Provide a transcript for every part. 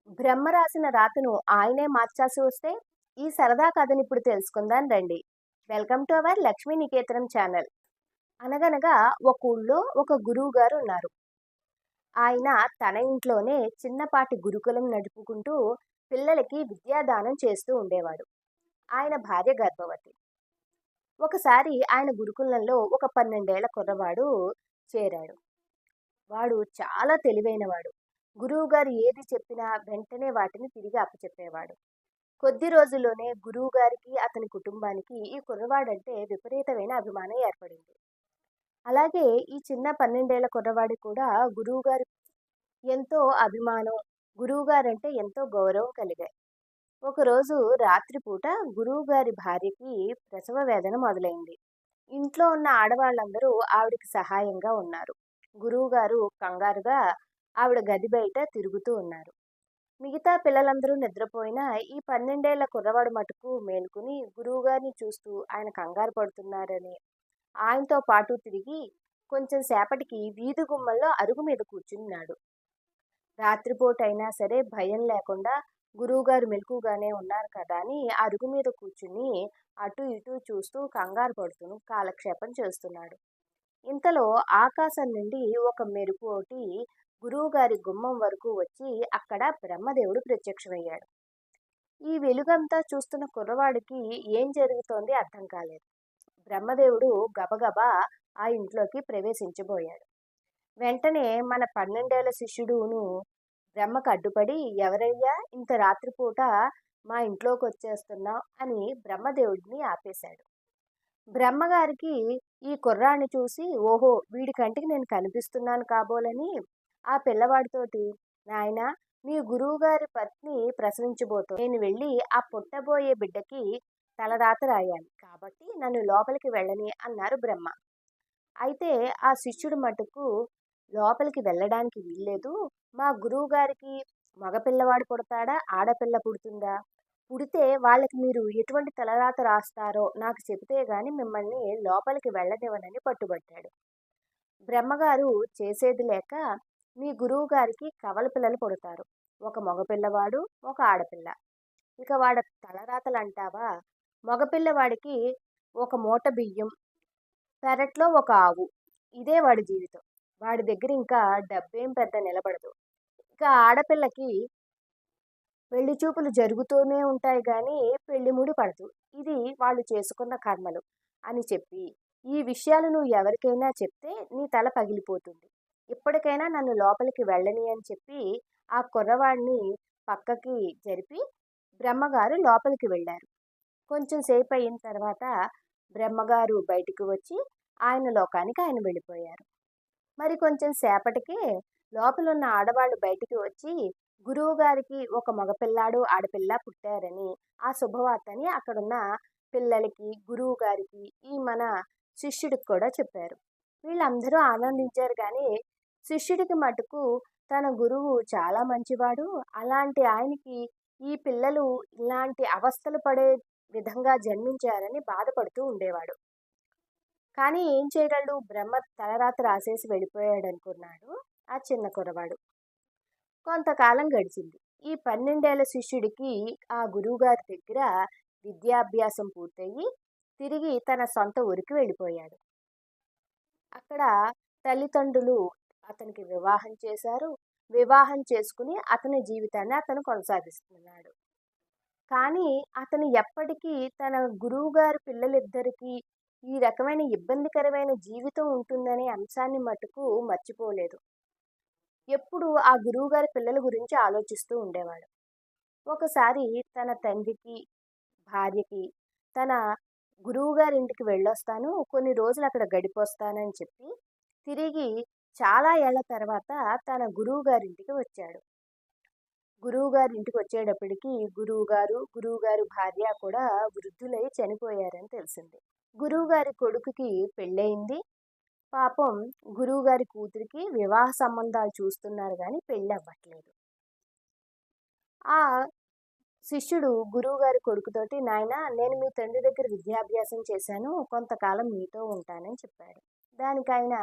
బ్రహ్మ రాసిన రాతను ఆయనే మార్చాల్సి వస్తే ఈ సరదా కథని ఇప్పుడు తెలుసుకుందాం రండి. Welcome to our Lakshmi Niketanam channel. అనగనగా ఒక ఊళ్ళో ఒక గురువు గారు ఉన్నారు. ఆయన తన ఇంట్లోనే చిన్నపాటి గురుకులం నడుపుకుంటూ పిల్లలకి విద్యాదానం చేస్తూ ఉండేవాడు. ఆయన భార్య గర్భవతి. ఒకసారి ఆయన గురుకులంలో ఒక 12 ఏళ్ల కుర్రవాడు చేరాడు. వాడు చాలా తెలివైనవాడు. గురువుగారు ఏది చెప్పినా వెంటనే వాటిని తిరిగి అప్పచెప్పేవాడు. కొద్ది రోజుల్లోనే గురువుగారికి, అతని కుటుంబానికి ఈ కుర్రవాడంటే విపరీతమైన అభిమానం ఏర్పడింది. అలాగే ఈ చిన్న 12 ఏళ్ల కుర్రవాడికి కూడా గురువుగారు ఎంతో అభిమానం, గురువుగారంటే ఎంతో గౌరవం కలిగాయి. ఒకరోజు రాత్రిపూట గురువుగారి భార్యకి ప్రసవ వేదన మొదలైంది. ఇంట్లో ఉన్న ఆడవాళ్ళందరూ ఆవిడకి సహాయంగా ఉన్నారు. గురువుగారు కంగారుగా ఆవిడ గది బయట తిరుగుతూ ఉన్నారు. మిగతా పిల్లలందరూ నిద్రపోయినా ఈ 12 ఏళ్ల కుర్రవాడు మటుకు మేలుకుని గురువుగారిని చూస్తూ ఆయన కంగారు పడుతున్నారని ఆయనతో పాటు తిరిగి కొంచెం సేపటికి వీధి గుమ్మల్లో అరుగు మీద కూర్చున్నాడు. రాత్రిపూట అయినా సరే భయం లేకుండా గురువుగారు మెలకుగానే ఉన్నారు కదా అని అరుగు మీద కూర్చుని అటు ఇటు చూస్తూ కంగారు పడుతూ కాలక్షేపం చేస్తున్నాడు. ఇంతలో ఆకాశం నుండి ఒక మెరుపు ఒకటి గురువుగారి గుమ్మం వరకు వచ్చి అక్కడ బ్రహ్మదేవుడు ప్రత్యక్షమయ్యాడు. ఈ వెలుగంతా చూస్తున్న కుర్రవాడికి ఏం జరుగుతోంది అర్థం కాలేదు. బ్రహ్మదేవుడు గబగబా ఆ ఇంట్లోకి ప్రవేశించబోయాడు. వెంటనే మన 12 ఏళ్ల శిష్యుడును బ్రహ్మకు అడ్డుపడి, ఎవరయ్యా ఇంత రాత్రిపూట మా ఇంట్లోకి వచ్చేస్తున్నావు అని బ్రహ్మదేవుడిని ఆపేశాడు. బ్రహ్మగారికి ఈ కుర్రాన్ని చూసి, ఓహో వీడి కంటికి నేను కనిపిస్తున్నాను కాబోలని ఆ పిల్లవాడితోటి, నాయనా మీ గురువుగారి పత్ని ప్రసవించబోతోంది, నేను వెళ్ళి ఆ పుట్టబోయే బిడ్డకి తలరాత రాయాలి కాబట్టి నన్ను లోపలికి వెళ్ళని అన్నారు బ్రహ్మ. అయితే ఆ శిష్యుడు మటుకు లోపలికి వెళ్ళడానికి వీల్లేదు. మా గురువు గారికి మగపిల్లవాడు పుడతాడా, ఆడపిల్ల పుడుతుందా, పుడితే వాళ్ళకి మీరు ఎటువంటి తలరాత రాస్తారో నాకు చెబితే గాని మిమ్మల్ని లోపలికి వెళ్ళనివ్వనని పట్టుబట్టాడు. బ్రహ్మగారు చేసేది లేక, మీ గురువు గారికి కవల పిల్లలు పుడతారు, ఒక మగపిల్లవాడు ఒక ఆడపిల్ల. ఇక వాడ తలరాతలు అంటావా, మగపిల్లవాడికి ఒక మూట బియ్యం, పెరట్లో ఒక ఆవు, ఇదే వాడి జీవితం. వాడి దగ్గర ఇంకా డబ్బేం పెద్ద నిలబడదు. ఇక ఆడపిల్లకి పెళ్లి చూపులు జరుగుతూనే ఉంటాయి గానీ పెళ్లిముడి పడదు. ఇది వాళ్ళు చేసుకున్న కర్మలు అని చెప్పి, ఈ విషయాలు నువ్వు ఎవరికైనా చెప్తే నీ తల పగిలిపోతుంది. ఇప్పటికైనా నన్ను లోపలికి వెళ్ళని అని చెప్పి ఆ కుర్రవాడిని పక్కకి జరిపి బ్రహ్మగారు లోపలికి వెళ్ళారు. కొంచెం సేపు అయిన తర్వాత బ్రహ్మగారు బయటికి వచ్చి ఆయన లోకానికి ఆయన వెళ్ళిపోయారు. మరి కొంచెం సేపటికే లోపలున్న ఆడవాళ్ళు బయటికి వచ్చి గురువుగారికి ఒక మగపిల్లాడు ఆడపిల్ల పుట్టారని ఆ శుభవార్తని అక్కడున్న పిల్లలకి, గురువు గారికి, ఈ మన శిష్యుడికి కూడా చెప్పారు. వీళ్ళందరూ ఆనందించారు కానీ శిష్యుడికి మటుకు తన గురువు చాలా మంచివాడు, అలాంటి ఆయనకి ఈ పిల్లలు ఇలాంటి అవస్థలు పడే విధంగా జన్మించారని బాధపడుతూ ఉండేవాడు. కానీ ఏం చేయగలడు, బ్రహ్మ తలరాత రాసేసి వెళ్ళిపోయాడనుకున్నాడు ఆ చిన్న కుర్రవాడు. కొంతకాలం గడిచింది. ఈ 12 ఏళ్ల శిష్యుడికి ఆ గురువుగారి దగ్గర విద్యాభ్యాసం పూర్తయి తిరిగి తన సొంత ఊరికి వెళ్ళిపోయాడు. అక్కడ తల్లిదండ్రులు అతనికి వివాహం చేశారు. వివాహం చేసుకుని అతని జీవితాన్ని అతను కొనసాగిస్తున్నాడు. కానీ అతను ఎప్పటికీ తన గురువుగారి పిల్లలిద్దరికీ ఈ రకమైన ఇబ్బందికరమైన జీవితం ఉంటుందనే అంశాన్ని మటుకు మర్చిపోలేదు. ఎప్పుడు ఆ గురువుగారి పిల్లల గురించి ఆలోచిస్తూ ఉండేవాడు. ఒకసారి తన తండ్రికి, భార్యకి తన గురువుగారి ఇంటికి వెళ్ళొస్తాను, కొన్ని రోజులు అక్కడ గడిపొస్తానని చెప్పి తిరిగి చాలా ఏళ్ల తర్వాత తన గురువుగారింటికి వచ్చాడు. గురువుగారి ఇంటికి వచ్చేటప్పటికి గురువుగారు భార్య కూడా వృద్ధులై చనిపోయారని తెలిసింది. గురువుగారి కొడుకుకి పెళ్ళయింది. పాపం గురువుగారి కూతురికి వివాహ సంబంధాలు చూస్తున్నారు గాని పెళ్ళవ్వట్లేదు. ఆ శిష్యుడు గురువుగారి కొడుకుతోటి, నాయనా నేను మీ తండ్రి దగ్గర విద్యాభ్యాసం చేశాను, కొంతకాలం మీతో ఉంటానని చెప్పాడు. దానికాయన,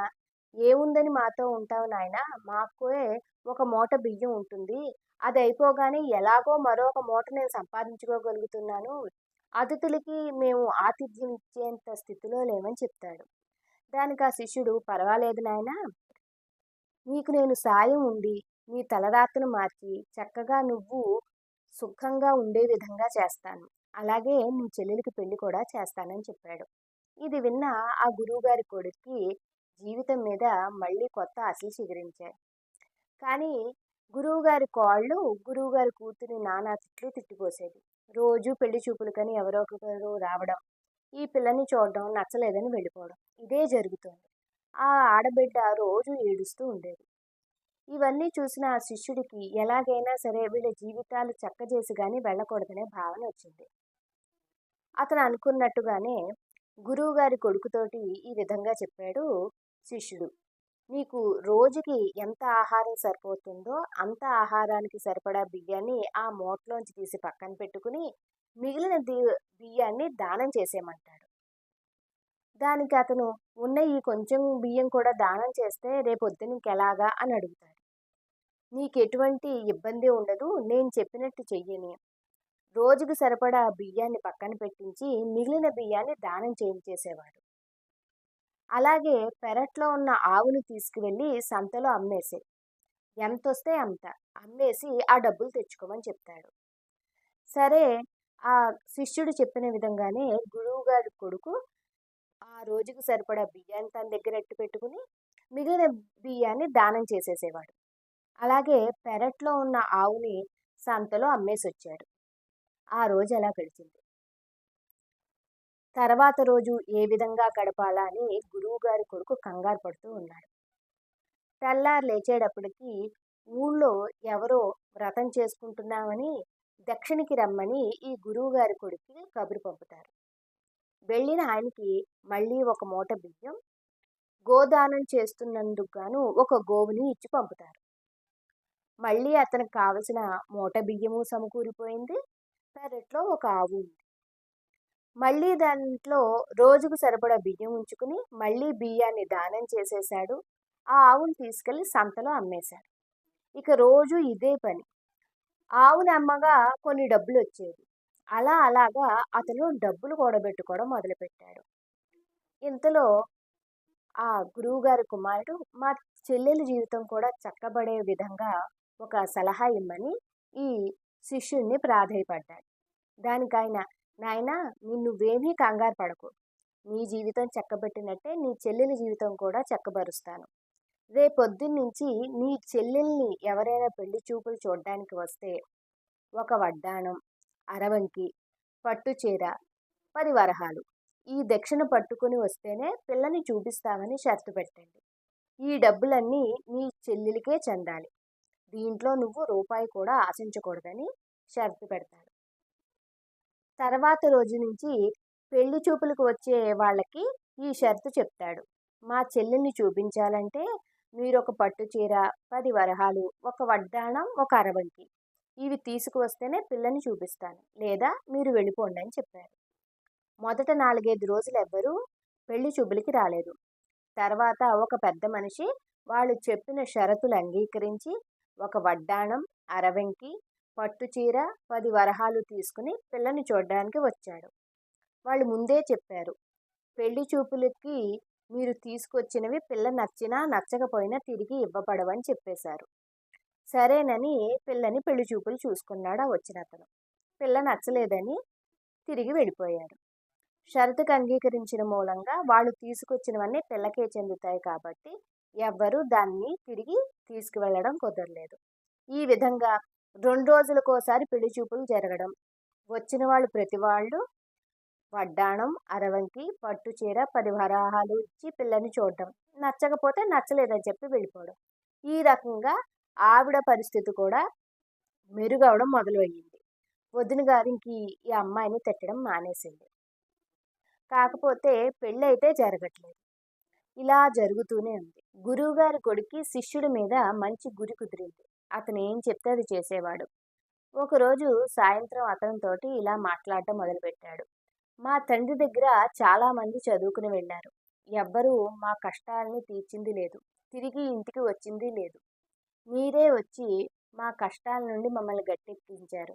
ఏముందని మాతో ఉంటావు నాయనా, మాకే ఒక మూట బియ్యం ఉంటుంది, అది అయిపోగానే ఎలాగో మరొక మూట నేను సంపాదించుకోగలుగుతున్నాను. అతిథులకి మేము ఆతిథ్యం ఇచ్చేంత స్థితిలో లేమని చెప్తాడు. దానికి ఆ శిష్యుడు, "పర్వాలేదు నాయనా, నీకు నేను సాయం ఉండి నీ తలరాతను మార్చి చక్కగా నువ్వు సుఖంగా ఉండే విధంగా చేస్తాను. అలాగే నీ చెల్లెలికి పెళ్లి కూడా చేస్తానని చెప్పాడు. ఇది విన్న ఆ గురువుగారి కొడుక్కి జీవితం మీద మళ్ళీ కొత్త ఆశలు చిగురించాయి. కానీ గురువుగారి కోడలు గురువుగారి కూతురి నానా తిట్లు తిట్టిపోసేది. రోజు పెళ్లి చూపులకని ఎవరో ఒకరు రావడం, ఈ పిల్లని చూడడం నచ్చలేదని వెళ్ళిపోవడం, ఇదే జరుగుతుంది. ఆ ఆడబిడ్డ రోజు ఏడుస్తూ ఉండేది. ఇవన్నీ చూసిన ఆ శిష్యుడికి ఎలాగైనా సరే వీళ్ళ జీవితాలు చక్కజేసి గాని వెళ్ళకూడదనే భావన వచ్చింది. అతను అనుకున్నట్టుగానే గురువుగారి కొడుకుతోటి ఈ విధంగా చెప్పాడు శిష్యుడు. "నీకు రోజుకి ఎంత ఆహారం సరిపోతుందో అంత ఆహారానికి సరిపడా బియ్యాన్ని ఆ మూటలోంచి తీసి పక్కన పెట్టుకుని మిగిలిన బియ్యాన్ని దానం చేసేయమంటాడు." దానికి అతను, "ఉన్న ఈ కొంచెం బియ్యం కూడా దానం చేస్తే రేపొద్దున ఇంకెలాగా" అని అడుగుతాడు. "నీకెటువంటి ఇబ్బంది ఉండదు. నేను చెప్పినట్టు చెయ్యని. రోజుకి సరిపడా బియ్యాన్ని పక్కన పెట్టించి మిగిలిన బియ్యాన్ని దానం చేయించేసేవాడు. అలాగే పెరట్లో ఉన్న ఆవును తీసుకువెళ్ళి సంతలో అమ్మేసేయి. ఎంతొస్తే అంత అమ్మేసి ఆ డబ్బులు తెచ్చుకోమని చెప్తాడు." సరే, ఆ శిష్యుడు చెప్పిన విధంగానే గురువుగారి కొడుకు ఆ రోజుకి సరిపడా బియ్యాన్ని తన దగ్గర ఎట్టు పెట్టుకుని మిగిలిన బియ్యాన్ని దానం చేసేసేవాడు. అలాగే పెరట్లో ఉన్న ఆవుని సంతలో అమ్మేసొచ్చాడు. ఆ రోజు అలా గడిచింది. తర్వాత రోజు ఏ విధంగా గడపాలా అని గురువుగారి కొడుకు కంగారు పడుతూ ఉన్నాడు. తెల్లారి లేచేటప్పటికి ఊళ్ళో ఎవరో వ్రతం చేసుకుంటున్నామని దక్షిణకి రమ్మని ఈ గురువుగారి కొడుక్కి కబురు పంపుతారు. వెళ్ళిన ఆయనకి మళ్ళీ ఒక మూట బియ్యం, గోదానం చేస్తున్నందుకు గాను ఒక గోవుని ఇచ్చి పంపుతారు. మళ్ళీ అతనికి కావలసిన మూట బియ్యము సమకూరిపోయింది. పెరట్లో ఒక ఆవు ఉంది. మళ్ళీ దాంట్లో రోజుకు సరిపడా బియ్యం ఉంచుకుని మళ్ళీ బియ్యాన్ని దానం చేసేశాడు. ఆ ఆవును తీసుకెళ్లి సంతలో అమ్మేశాడు. ఇక రోజు ఇదే పని. ఆవుని అమ్మగా కొన్ని డబ్బులు వచ్చేవి. అలాగా అతను డబ్బులు కూడబెట్టుకోవడం మొదలుపెట్టాడు. ఇంతలో ఆ గురువుగారి కుమారుడు, మా చెల్లెలి జీవితం కూడా చక్కబడే విధంగా ఒక సలహా ఇమ్మని ఈ శిష్యుణ్ణి ప్రాధేయపడ్డాడు. దానికాయన, "నాయనా, నువ్వేమీ కంగారు పడకు. నీ జీవితం చక్కబెట్టినట్టే నీ చెల్లెలి జీవితం కూడా చక్కబరుస్తాను. రేపొద్దున్నుంచి నీ చెల్లెల్ని ఎవరైనా పెళ్లి చూపులు చూడ్డానికి వస్తే ఒక వడ్డాణం, అరవంకి, పట్టుచీర, 10 వరహాలు ఈ దక్షిణ పట్టుకుని వస్తేనే పిల్లని చూపిస్తామని షరతు పెట్టండి. ఈ డబ్బులన్నీ నీ చెల్లెలికే చెందాలి. దీంట్లో నువ్వు రూపాయి కూడా ఆశించకూడదని షరతు పెడతాడు. తర్వాత రోజు నుంచి పెళ్లి చూపులకు వచ్చే వాళ్ళకి ఈ షరతు చెప్తాడు. మా చెల్లెల్ని చూపించాలంటే మీరొక పట్టు చీర, 10 వరహాలు, ఒక వడ్డాణం, ఒక అరవంకి ఇవి తీసుకువస్తేనే పిల్లని చూపిస్తాను. లేదా మీరు వెళ్ళిపోండి అని చెప్పారు. మొదట 4-5 రోజులు ఎవ్వరూ పెళ్లి చూపులకి రాలేదు. తర్వాత ఒక పెద్ద మనిషి వాళ్ళు చెప్పిన షరతులు అంగీకరించి ఒక వడ్డాణం, అరవంకి, పట్టుచీర, 10 వరహాలు తీసుకుని పిల్లని చూడడానికి వచ్చాడు. వాళ్ళు ముందే చెప్పారు, పెళ్లి చూపులకి మీరు తీసుకొచ్చినవి పిల్ల నచ్చినా నచ్చకపోయినా తిరిగి ఇవ్వబడవని చెప్పేశారు. సరేనని పిల్లని పెళ్లి చూపులు చూసుకున్నాడు ఆ వచ్చిన అతను. పిల్ల నచ్చలేదని తిరిగి వెళ్ళిపోయాడు. షరతుకు అంగీకరించిన మూలంగా వాళ్ళు తీసుకొచ్చినవన్నీ పిల్లకే చెందుతాయి కాబట్టి ఎవ్వరూ దాన్ని తిరిగి తీసుకువెళ్ళడం కుదరలేదు. ఈ విధంగా 2 రోజులకోసారి పెళ్లి చూపులు జరగడం, వచ్చిన వాళ్ళు ప్రతి వాళ్ళు వడ్డాణం, అరవంకి, పట్టు చీర, 10 వరాహాలు ఇచ్చి పిల్లని చూడడం, నచ్చకపోతే నచ్చలేదని చెప్పి వెళ్ళిపోవడం. ఈ రకంగా ఆవిడ పరిస్థితి కూడా మెరుగవడం మొదలయ్యింది. వదిన గారికి ఈ అమ్మాయిని తిట్టడం మానేసింది. కాకపోతే పెళ్ళైతే జరగట్లేదు. ఇలా జరుగుతూనే ఉంది. గురువుగారి కొడుక్కి శిష్యుడి మీద మంచి గురి కుదిరింది. అతను ఏం చెప్తే అది చేసేవాడు. ఒకరోజు సాయంత్రం అతనితోటి ఇలా మాట్లాడటం మొదలుపెట్టాడు. "మా తండ్రి దగ్గర చాలామంది చదువుకుని వెళ్ళారు. ఎవ్వరూ మా కష్టాలని తీర్చింది లేదు. తిరిగి ఇంటికి వచ్చింది లేదు. మీరే వచ్చి మా కష్టాల నుండి మమ్మల్ని గట్టెక్కించారు.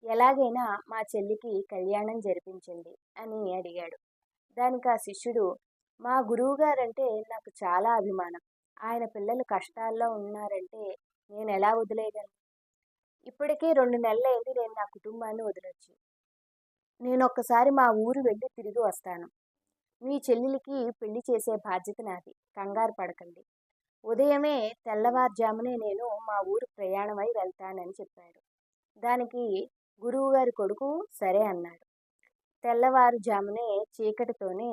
ఎలాగైనా మా చెల్లికి కళ్యాణం జరిపించండి అని అడిగాడు. దానికి ఆ శిష్యుడు, మా గురువుగారంటే నాకు చాలా అభిమానం. ఆయన పిల్లలు కష్టాల్లో ఉన్నారంటే నేను ఎలా వదిలేయగలను? ఇప్పటికే 2 నెలలైంది నేను నా కుటుంబాన్ని వదిలొచ్చి. నేనొక్కసారి మా ఊరు వెళ్ళి తిరిగి వస్తాను. మీ చెల్లెలికి పెళ్లి చేసే బాధ్యత నాది. కంగారు పడకండి. ఉదయమే తెల్లవారుజామునే నేను మా ఊరు ప్రయాణమై వెళ్తానని చెప్పాడు. దానికి గురువుగారి కొడుకు సరే అన్నాడు. తెల్లవారుజామునే చీకటితోనే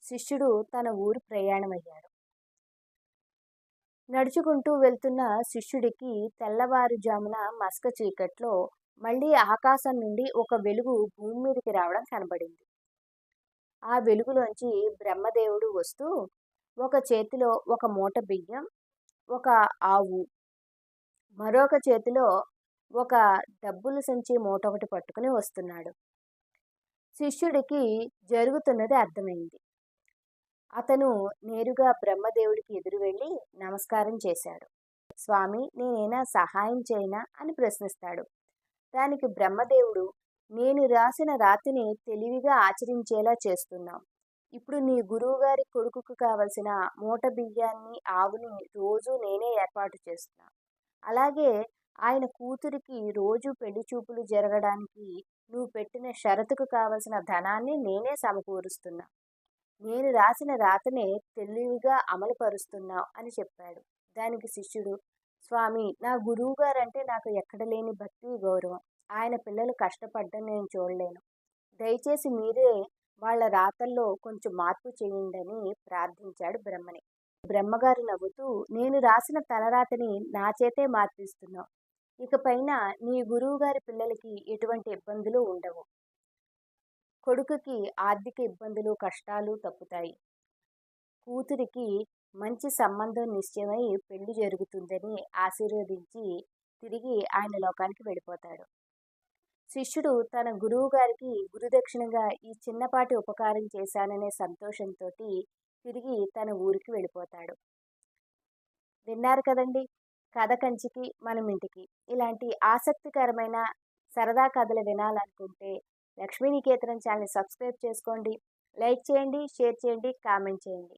శిష్యుడు తన ఊరు ప్రయాణమయ్యాడు. నడుచుకుంటూ వెళ్తున్న శిష్యుడికి తెల్లవారుజామున మసక చీకట్లో మళ్ళీ ఆకాశం నుండి ఒక వెలుగు భూమి మీదకి రావడం కనబడింది. ఆ వెలుగులోంచి బ్రహ్మదేవుడు వస్తూ ఒక చేతిలో ఒక మూట బియ్యం, ఒక ఆవు, మరొక చేతిలో ఒక డబ్బుల సంచి మూట ఒకటి పట్టుకుని వస్తున్నాడు. శిష్యుడికి జరుగుతున్నది అర్థమైంది. అతను నేరుగా బ్రహ్మదేవుడికి ఎదురు వెళ్ళి నమస్కారం చేశాడు. స్వామి, నేనైనా సహాయం చేయనా అని ప్రశ్నిస్తాడు. దానికి బ్రహ్మదేవుడు, నేను రాసిన రాతిని తెలివిగా ఆచరించేలా చేస్తున్నావు. ఇప్పుడు నీ గురువుగారి కొడుకుకు కావలసిన మూట బియ్యాన్ని, ఆవుని రోజు నేనే ఏర్పాటు చేస్తున్నా. అలాగే ఆయన కూతురికి రోజు పెళ్లి చూపులు జరగడానికి నువ్వు పెట్టిన షరతుకు కావలసిన ధనాన్ని నేనే సమకూరుస్తున్నా. నేను రాసిన రాతనే తెలివిగా అమలు పరుస్తున్నావు అని చెప్పాడు. దానికి శిష్యుడు, స్వామి, నా గురువుగారంటే నాకు ఎక్కడ లేని భక్తి గౌరవం. ఆయన పిల్లలు కష్టపడ్డం నేను చూడలేను. దయచేసి మీరే వాళ్ళ రాతల్లో కొంచెం మార్పు చేయండి అని ప్రార్థించాడు బ్రహ్మని. బ్రహ్మగారు నవ్వుతూ, నేను రాసిన తలరాతని నా చేతే మార్పిస్తున్నావు. ఇకపైన నీ గురువుగారి పిల్లలకి ఎటువంటి ఇబ్బందులు ఉండవు. కొడుకుకి ఆర్థిక ఇబ్బందులు, కష్టాలు తప్పుతాయి. కూతురికి మంచి సంబంధం నిశ్చయమై పెళ్లి జరుగుతుందని ఆశీర్వదించి తిరిగి ఆయన లోకానికి వెళ్ళిపోతాడు. శిష్యుడు తన గురువు గారికి గురుదక్షిణగా ఈ చిన్నపాటి ఉపకారం చేశాననే సంతోషంతో తిరిగి తన ఊరికి వెళ్ళిపోతాడు. విన్నారు కదండి, కథ కంచికి మనం ఇంటికి. ఇలాంటి ఆసక్తికరమైన సరదా కథలు వినాలనుకుంటే లక్ష్మీ నికేతనం ఛానల్ సబ్స్క్రైబ్ చేసుకోండి. లైక్ చేయండి, షేర్ చేయండి, కామెంట్ చేయండి.